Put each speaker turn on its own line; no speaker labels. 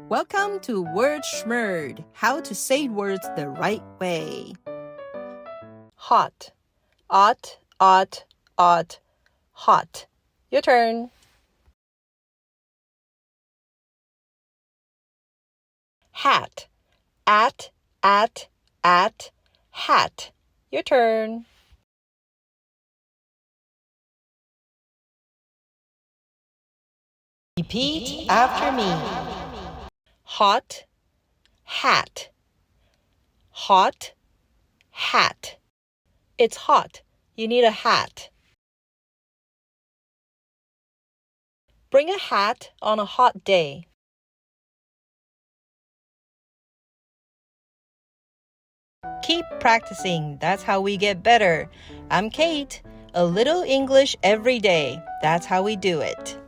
Welcome to Word Schmurd, how to say words the right way. Hot, ot, hot. Your turn. Hat, at, hat. Your turn. Repeat after me. Hot, hat. Hot, hat. It's hot. You need a hat. Bring a hat on a hot day. Keep practicing. That's how we get better. I'm Kate. A little English every day. That's how we do it.